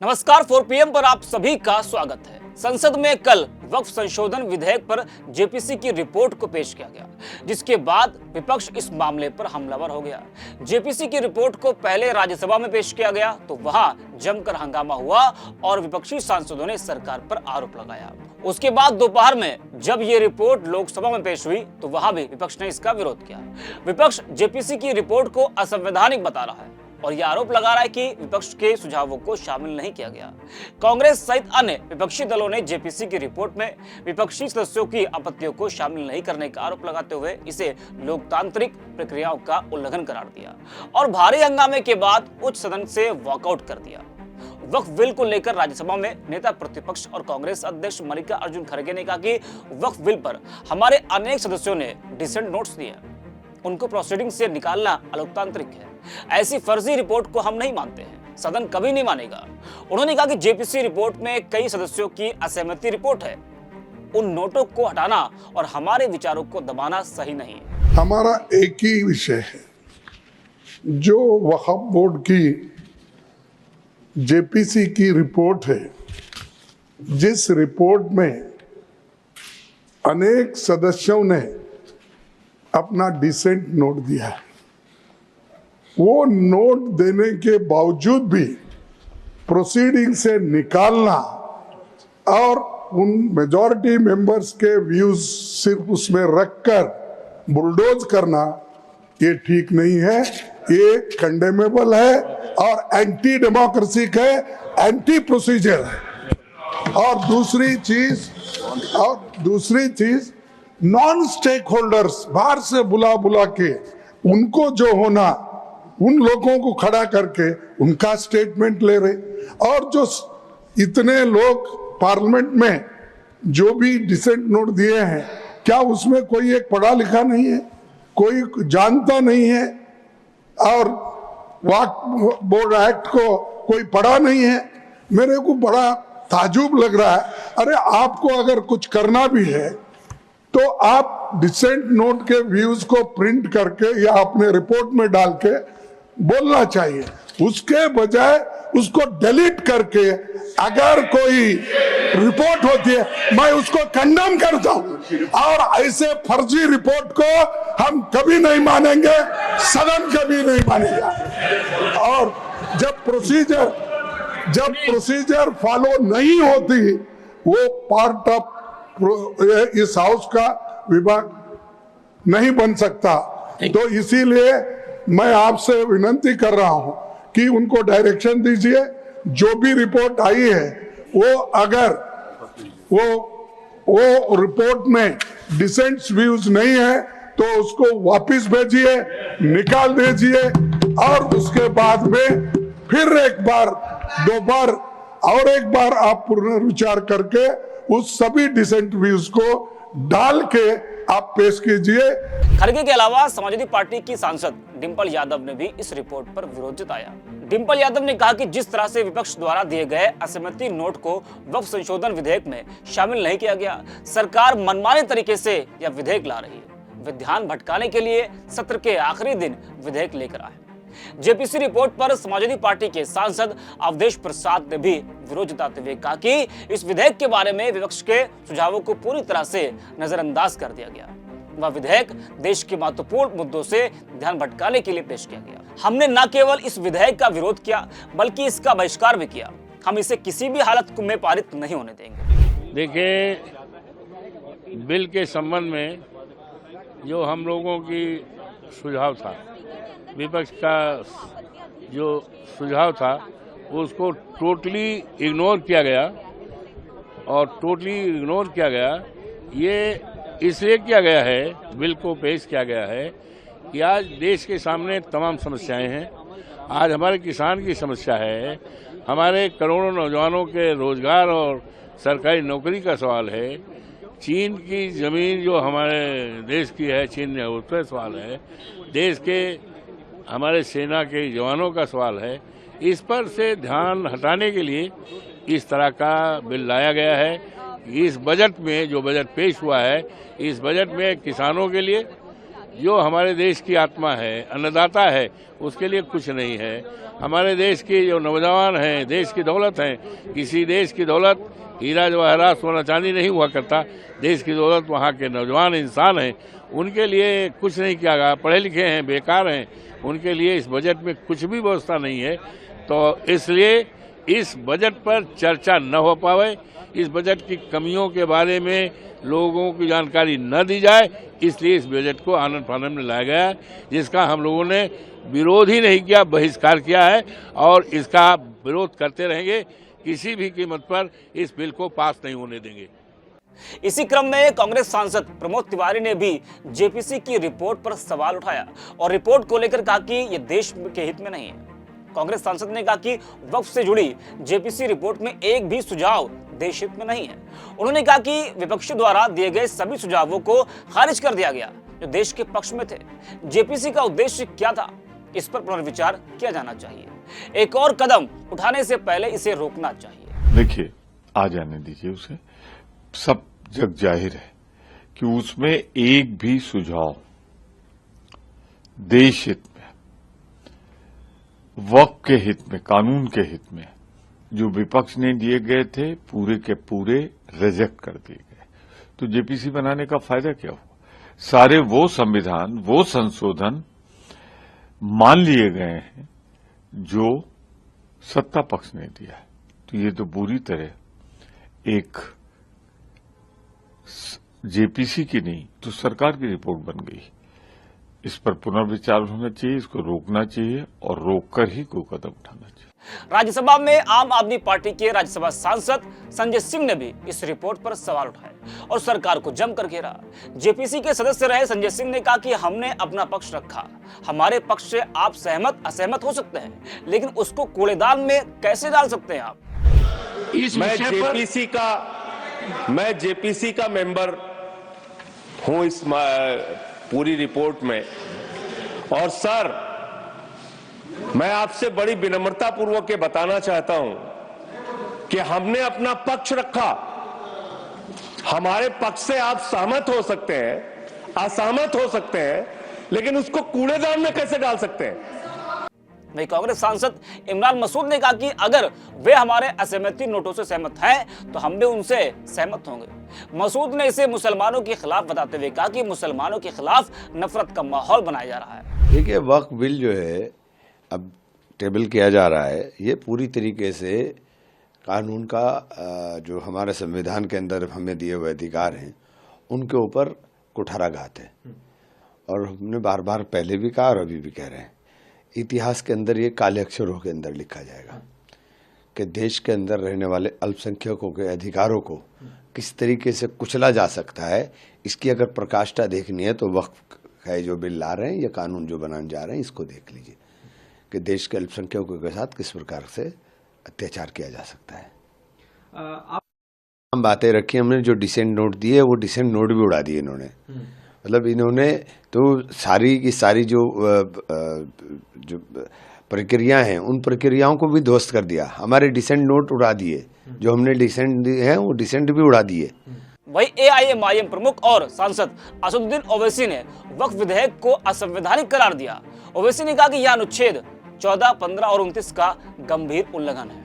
नमस्कार, 4 PM पर आप सभी का स्वागत है। संसद में कल वक्फ संशोधन विधेयक पर जेपीसी की रिपोर्ट को पेश किया गया, जिसके बाद विपक्ष इस मामले पर हमलावर हो गया। जेपीसी की रिपोर्ट को पहले राज्यसभा में पेश किया गया तो वहां जमकर हंगामा हुआ और विपक्षी सांसदों ने सरकार पर आरोप लगाया। उसके बाद दोपहर में जब ये रिपोर्ट लोकसभा में पेश हुई तो वहां भी विपक्ष ने इसका विरोध किया। विपक्ष जेपीसी की रिपोर्ट को असंवैधानिक बता रहा है और यह आरोप लगा रहा है कि विपक्ष के सुझावों को शामिल नहीं किया गया। कांग्रेस सहित अन्य विपक्षी दलों ने जेपीसी की रिपोर्ट में विपक्षी सदस्यों की आपत्तियों को शामिल नहीं करने का आरोप लगाते हुए इसे लोकतांत्रिक प्रक्रियाओं का उल्लंघन करार दिया और भारी हंगामे के बाद उच्च सदन से वॉकआउट कर दिया। वक्फ बिल को लेकर राज्यसभा में नेता प्रतिपक्ष और कांग्रेस अध्यक्ष मल्लिकार्जुन खड़गे ने कहा कि वक्फ बिल पर हमारे अनेक सदस्यों ने डिसेंट नोट्स दिए, उनको प्रोसीडिंग से निकालना अलोकतांत्रिक है। ऐसी फर्जी रिपोर्ट को हम नहीं मानते हैं, सदन कभी नहीं मानेगा। उन्होंने कहा कि जेपीसी रिपोर्ट में कई सदस्यों की असहमति रिपोर्ट है, उन नोटों को हटाना और हमारे विचारों को दबाना सही नहीं है। हमारा एक ही विषय है, जो वक्फ बोर्ड की जेपीसी की रिपोर्ट है, जिस रिपोर्ट में अनेक सदस्यों ने अपना डिसेंट नोट दिया है, वो नोट देने के बावजूद भी प्रोसीडिंग से निकालना और उन मेजॉरिटी मेंबर्स के व्यूज सिर्फ उसमें रखकर बुलडोज करना, ये ठीक नहीं है, ये कंडेमेबल है और एंटी डेमोक्रेसिक है, एंटी प्रोसीजर है। और दूसरी चीज नॉन स्टेक होल्डर्स बाहर से बुला के उनको जो होना, उन लोगों को खड़ा करके उनका स्टेटमेंट ले रहे। और जो इतने लोग पार्लियामेंट में जो भी डिसेंट नोट दिए हैं, क्या उसमें कोई एक पढ़ा लिखा नहीं है, कोई जानता नहीं है और वक्फ बोर्ड एक्ट को कोई पढ़ा नहीं है? मेरे को बड़ा ताजुब लग रहा है। अरे आपको अगर कुछ करना भी है तो आप डिसेंट नोट के व्यूज को प्रिंट करके या अपने रिपोर्ट में डाल के बोलना चाहिए, उसके बजाय उसको डिलीट करके अगर कोई रिपोर्ट होती है मैं उसको कंडेम करता हूं। और ऐसे फर्जी रिपोर्ट को हम कभी नहीं मानेंगे, सदन कभी नहीं मानेगा। और जब प्रोसीजर फॉलो नहीं होती, वो पार्ट ऑफ इस हाउस का विभाग नहीं बन सकता। तो इसीलिए मैं आपसे विनती कर रहा हूं कि उनको डायरेक्शन दीजिए, जो भी रिपोर्ट आई है वो अगर वो रिपोर्ट में डिसेंट व्यूज नहीं है तो उसको वापस भेजिए, निकाल दीजिए और उसके बाद में फिर एक बार, दो बार और एक बार आप पुनर्विचार करके उस सभी डिसेंट व्यूज को डाल के आप पेश कीजिए। खड़गे के अलावा समाजवादी पार्टी की सांसद डिंपल यादव ने भी इस रिपोर्ट पर विरोध जताया। डिंपल यादव ने कहा कि जिस तरह से विपक्ष द्वारा दिए गए असहमति नोट को वक्फ संशोधन विधेयक में शामिल नहीं किया गया, सरकार मनमाने तरीके से यह विधेयक ला रही है। वे ध्यान भटकाने के लिए सत्र के आखिरी दिन विधेयक लेकर आए। जेपीसी रिपोर्ट पर समाजवादी पार्टी के सांसद अवधेश प्रसाद ने भी विरोध जताते हुए कहा कि इस विधेयक के बारे में विपक्ष के सुझावों को पूरी तरह से नजरअंदाज कर दिया गया। वह विधेयक देश के महत्वपूर्ण मुद्दों से ध्यान भटकाने के लिए पेश किया गया। हमने न केवल इस विधेयक का विरोध किया बल्कि इसका बहिष्कार भी किया। हम इसे किसी भी हालत में पारित नहीं होने देंगे। देखिए, बिल के संबंध में जो हम लोगों की सुझाव था, विपक्ष का जो सुझाव था उसको टोटली इग्नोर किया गया। और टोटली इग्नोर किया गया ये इसलिए किया गया है, बिल को पेश किया गया है कि आज देश के सामने तमाम समस्याएं हैं। आज हमारे किसान की समस्या है, हमारे करोड़ों नौजवानों के रोजगार और सरकारी नौकरी का सवाल है, चीन की ज़मीन जो हमारे देश की है, चीन ने उस पर सवाल है, देश के हमारे सेना के जवानों का सवाल है। इस पर से ध्यान हटाने के लिए इस तरह का बिल लाया गया है। इस बजट में जो बजट पेश हुआ है, इस बजट में किसानों के लिए, जो हमारे देश की आत्मा है, अन्नदाता है, उसके लिए कुछ नहीं है। हमारे देश के जो नौजवान हैं, देश की दौलत है। किसी देश की दौलत हीरा जवाहरात सोना चांदी नहीं हुआ करता। देश की दौलत वहाँ के नौजवान इंसान हैं, उनके लिए कुछ नहीं किया गया। पढ़े लिखे हैं, बेकार हैं, उनके लिए इस बजट में कुछ भी व्यवस्था नहीं है। तो इसलिए इस बजट पर चर्चा न हो पावे, इस बजट की कमियों के बारे में लोगों की जानकारी न दी जाए, इसलिए इस बजट को आनन फानन में लाया गया है, जिसका हम लोगों ने विरोध ही नहीं किया, बहिष्कार किया है और इसका विरोध करते रहेंगे। किसी भी कीमत पर इस बिल को पास नहीं होने देंगे। इसी क्रम में कांग्रेस सांसद प्रमोद तिवारी ने भी जेपीसी की रिपोर्ट पर सवाल उठाया और रिपोर्ट को लेकर कहा कि यह देश के हित में नहीं है। कांग्रेस सांसद ने कहा कि वक्फ से जुड़ी जेपीसी रिपोर्ट में एक भी सुझाव देश हित में नहीं है। उन्होंने कहा कि विपक्षी द्वारा दिए गए सभी सुझावों को खारिज कर दिया गया जो देश के पक्ष में थे। जेपीसी का उद्देश्य क्या था, इस पर पुनर्विचार किया जाना चाहिए। एक और कदम उठाने से पहले इसे रोकना चाहिए। देखिए, आ जाने दीजिए उसे। सब जग जाहिर है कि उसमें एक भी सुझाव देश हित में, वक्फ के हित में, कानून के हित में जो विपक्ष ने दिए गए थे, पूरे के पूरे रिजेक्ट कर दिए गए। तो जेपीसी बनाने का फायदा क्या हुआ? सारे वो संविधान, वो संशोधन मान लिए गए हैं जो सत्ता पक्ष ने दिया है। तो ये तो बुरी तरह एक जेपीसी की नहीं तो सरकार की रिपोर्ट बन गई। इस पर पुनर्विचार होना चाहिए, इसको रोकना चाहिए और रोककर ही कोई कदम उठाना चाहिए। राज्यसभा में आम आदमी पार्टी के राज्यसभा सांसद संजय सिंह ने भी इस रिपोर्ट पर सवाल उठाए और सरकार को जमकर घेरा। जेपीसी के सदस्य रहे संजय सिंह ने कहा कि हमने अपना पक्ष रखा, हमारे पक्ष से आप सहमत असहमत हो सकते हैं, लेकिन उसको कूड़ेदान में कैसे डाल सकते हैं आप? मैं जेपीसी का मेंबर हूं इस पूरी रिपोर्ट में। और सर, मैं आपसे बड़ी विनम्रता पूर्वक ये बताना चाहता हूं कि हमने अपना पक्ष रखा। हमारे पक्ष से आप सहमत हो सकते हैं, असहमत हो सकते हैं, लेकिन उसको कूड़ेदान में कैसे डाल सकते हैं? वही कांग्रेस सांसद इमरान मसूद ने कहा कि अगर वे हमारे असहमति नोटों से सहमत हैं तो हम भी उनसे सहमत होंगे। मसूद ने इसे मुसलमानों के खिलाफ बताते हुए कहा कि मुसलमानों के खिलाफ नफरत का माहौल बनाया जा रहा है। देखिए, वक्फ बिल जो है अब टेबल किया जा रहा है, ये पूरी तरीके से कानून का जो हमारे संविधान के अंदर हमें दिए हुए अधिकार हैं उनके ऊपर कुठाराघात है। और हमने बार बार पहले भी कहा और अभी भी कह रहे हैं, इतिहास के अंदर ये काले अक्षरों के अंदर लिखा जाएगा कि देश के अंदर रहने वाले अल्पसंख्यकों के अधिकारों को किस तरीके से कुचला जा सकता है। इसकी अगर प्रकाष्ठा देखनी है तो वक्फ है जो बिल ला रहे हैं या कानून जो बनाने जा रहे हैं, इसको देख लीजिए कि देश के अल्पसंख्यकों के साथ किस प्रकार से अत्याचार किया जा सकता है। हम बातें रखी, हमने जो डिसेंट नोट दिए वो डिसेंट नोट भी उड़ा दिए इन्होंने। मतलब इन्होंने तो सारी की सारी जो प्रक्रियाएं हैं उन प्रक्रियाओं को भी ध्वस्त कर दिया। हमारे डिसेंट नोट उड़ा दिए, जो हमने डिसेंट दिए हैं वो डिसेंट भी उड़ा दिए। वही एआईएमआईएम प्रमुख और सांसद असदुद्दीन ओवैसी ने वक्फ विधेयक को असंवैधानिक करार दिया। ओवैसी ने कहा कि यह अनुच्छेद 14, 15 और 29 का गंभीर उल्लंघन है।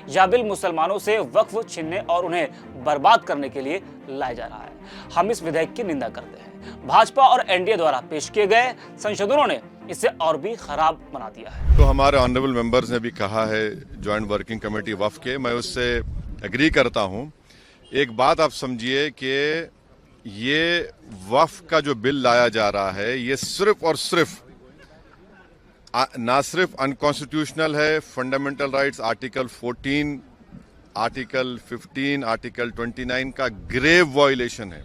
यह बिल मुसलमानों से वक्फ छीनने और उन्हें बर्बाद करने के लिए लाया जा रहा है। हम इस विधेयक की निंदा करते हैं। भाजपा और एनडीए द्वारा पेश किए गए संशोधनों ने इसे और भी खराब बना दिया है। तो हमारे ऑनरेबल मेंबर्स ने भी कहा है, ज्वाइंट वर्किंग कमेटी वक्फ के, मैं उससे एग्री करता हूं। एक बात आप समझिए कि ये वक्फ का जो बिल लाया जा रहा है ये सिर्फ और सिर्फ ना सिर्फ अनकॉन्स्टिट्यूशनल है, fundamental rights article 14, article 15, article 29 का ग्रेव वायलेशन है।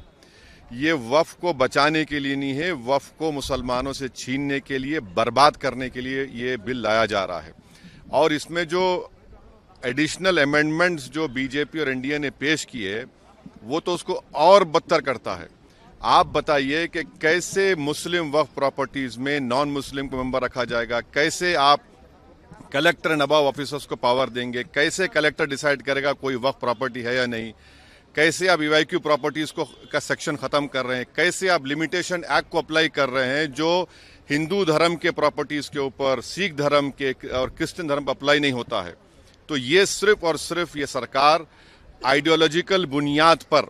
ये वक्फ को बचाने के लिए नहीं है, वक्फ को मुसलमानों से छीनने के लिए, बर्बाद करने के लिए ये बिल लाया जा रहा है। और इसमें जो एडिशनल अमेंडमेंट्स जो बीजेपी और एनडीए ने पेश किए वो तो उसको और बदतर करता है। आप बताइए कि कैसे मुस्लिम वक्फ प्रॉपर्टीज में नॉन मुस्लिम को मेंबर रखा जाएगा, कैसे आप कलेक्टर एंड अबव ऑफिसर्स को पावर देंगे, कैसे कलेक्टर डिसाइड करेगा कोई वक्फ प्रॉपर्टी है या नहीं, कैसे आप ईवाईक्यू प्रॉपर्टीज का सेक्शन खत्म कर रहे हैं, कैसे आप लिमिटेशन एक्ट को अप्लाई कर रहे हैं जो हिंदू धर्म के प्रॉपर्टीज के ऊपर सिख धर्म के और क्रिश्चियन धर्म पर अप्लाई नहीं होता है। तो ये सिर्फ और सिर्फ ये सरकार आइडियोलॉजिकल बुनियाद पर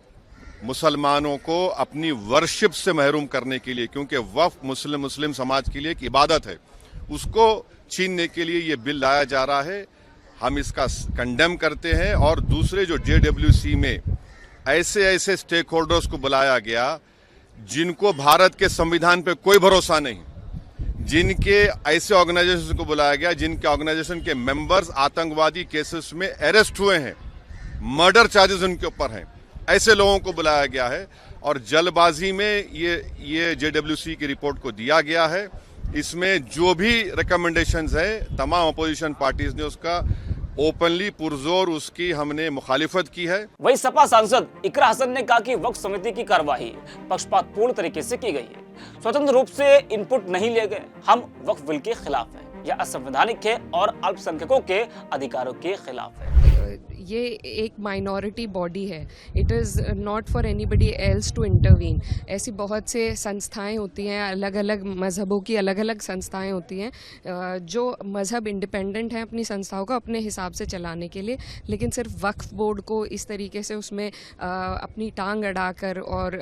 मुसलमानों को अपनी वर्शिप से महरूम करने के लिए, क्योंकि वक्फ मुस्लिम समाज के लिए एक इबादत है, उसको छीनने के लिए ये बिल लाया जा रहा है। हम इसका कंडेम करते हैं। और दूसरे जो JWC में ऐसे स्टेक होल्डर्स को बुलाया गया जिनको भारत के संविधान पे कोई भरोसा नहीं, जिनके ऐसे ऑर्गेनाइजेशन को बुलाया गया जिनके ऑर्गेनाइजेशन के मेंबर्स आतंकवादी केसेस में अरेस्ट हुए हैं, मर्डर चार्जेस उनके ऊपर हैं, ऐसे लोगों को बुलाया गया है और जल्दबाजी में ये JWC की रिपोर्ट को दिया गया है। इसमें जो भी रिकमेंडेशंस है तमाम अपोजिशन पार्टीज ने उसका ओपनली पुरजोर उसकी हमने मुखालिफत की है। वही सपा सांसद इकरा हसन ने कहा कि वक्फ समिति की कार्यवाही पक्षपातपूर्ण तरीके से की गई है, स्वतंत्र रूप से इनपुट नहीं लिए गए। हम वक्फ बिल के खिलाफ हैं, यह असंवैधानिक है और अल्पसंख्यकों के अधिकारों के खिलाफ है। ये एक माइनॉरिटी बॉडी है, it is not for anybody else to intervene. ऐसी बहुत से संस्थाएं होती हैं, अलग अलग मज़हबों की अलग अलग संस्थाएं होती हैं जो मज़हब इंडिपेंडेंट हैं अपनी संस्थाओं को अपने हिसाब से चलाने के लिए, लेकिन सिर्फ वक्फ बोर्ड को इस तरीके से उसमें अपनी टांग अड़ाकर और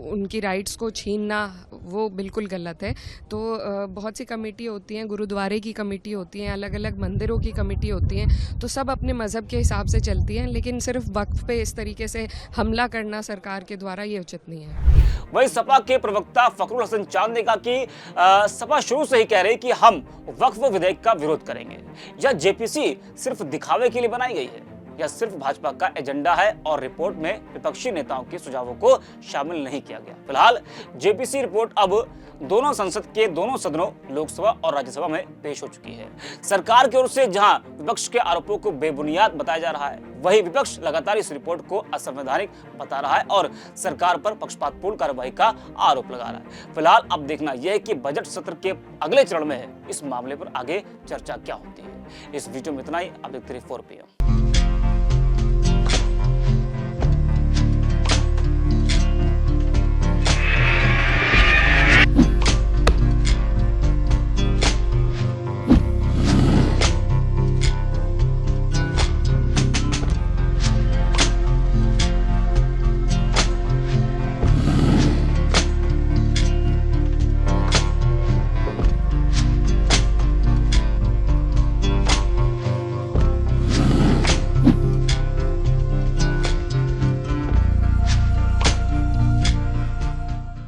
उनकी राइट्स को छीनना वो बिल्कुल गलत है। तो बहुत सी कमेटी होती हैं, गुरुद्वारे की कमेटी होती हैं, अलग अलग मंदिरों की कमेटी होती हैं, तो सब अपने मज़हब के हिसाब से चलती हैं, लेकिन सिर्फ वक्फ पे इस तरीके से हमला करना सरकार के द्वारा ये उचित नहीं है। वही सपा के प्रवक्ता फखरुल हसन चांद ने कहा कि सपा शुरू से ही कह रही कि हम वक्फ विधेयक का विरोध करेंगे। यह JPC सिर्फ दिखावे के लिए बनाई गई है, यह सिर्फ भाजपा का एजेंडा है और रिपोर्ट में विपक्षी नेताओं के सुझावों को शामिल नहीं किया गया। फिलहाल JPC रिपोर्ट अब दोनों संसद के दोनों सदनों लोकसभा और राज्यसभा में पेश हो चुकी है। सरकार की ओर से जहां विपक्ष के आरोपों को बेबुनियाद बताया जा रहा है, वहीं विपक्ष लगातार इस रिपोर्ट को असंवैधानिक बता रहा है और सरकार पर पक्षपातपूर्ण कार्रवाई का आरोप लगा रहा है। फिलहाल अब देखना यह है कि बजट सत्र के अगले चरण में इस मामले पर आगे चर्चा क्या होती है। इस वीडियो में इतना ही। अब देखते रहिए 4PM।